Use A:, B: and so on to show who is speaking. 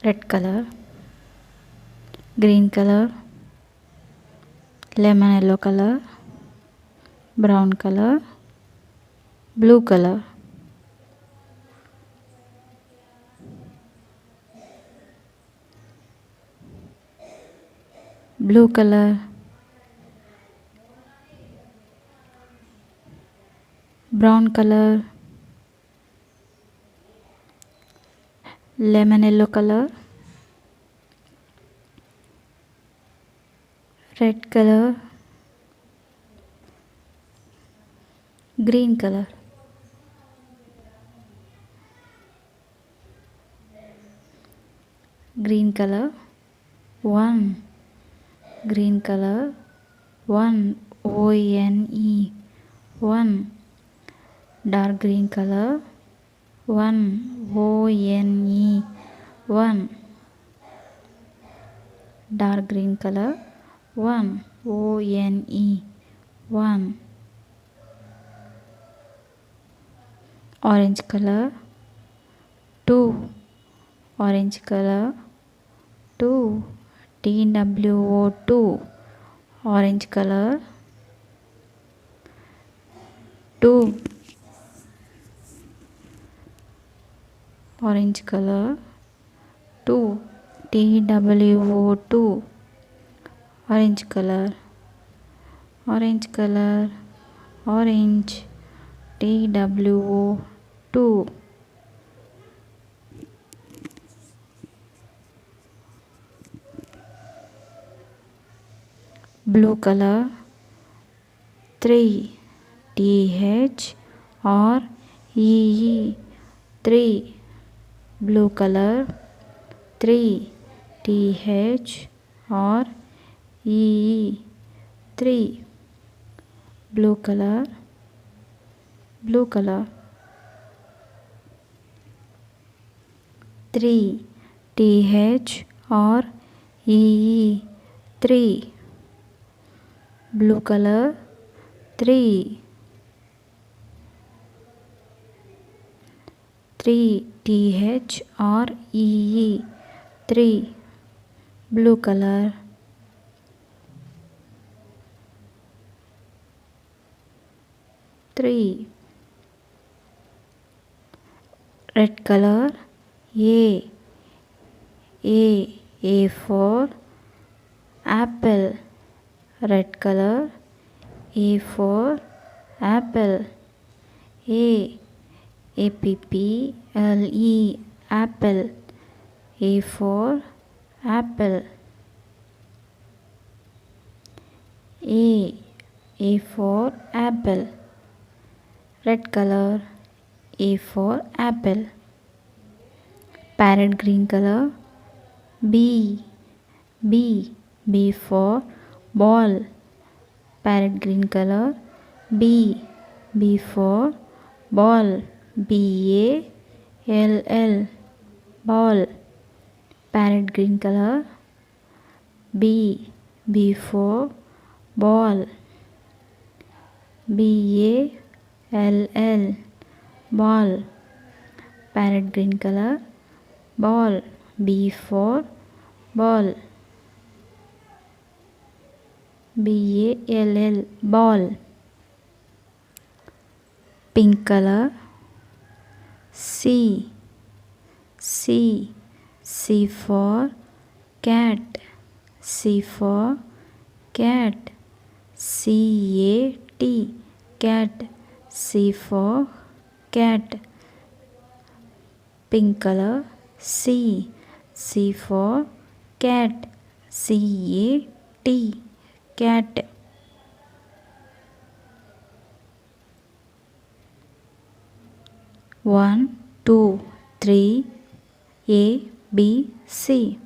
A: red color, green color, lemon yellow color, brown color, blue color. Blue color, brown color, lemon yellow color, red color, green color. Green color, 1. Green color, 1. O-N-E, 1. Dark green color, 1. O-N-E, 1. Dark green color, 1. O-N-E, 1. Orange color, 2. Orange color, 2. T-W-O, 2. Orange color, 2. Orange color, 2. T-W-O, 2. Orange color, orange color, orange, T-W-O, 2. Blue color, 3. T-H-R-E-E, 3. Blue color, 3. T-H-R-E-E, 3. Blue color, blue color, 3. T-H-R-E-E, 3. Blue color, 3. 3. T-H-R-E-E, 3. Blue color, 3. Red color, A. A for apple. Red color, A for apple. A-P-P-L-E, apple. A for apple. A for apple. Red color, A for apple. Parrot green color, B for ball. Parrot green color, B for ball. B-A-L-L, ball. Parrot green color, B for ball. B-A-L-L, ball. Parrot green color, ball. B for ball. B-A-L-L, ball. Pink color, C for cat. C for cat. C-A-T, cat. C for cat. Pink color, C for cat. C-A-T, cat. One, two, three, A, B, C.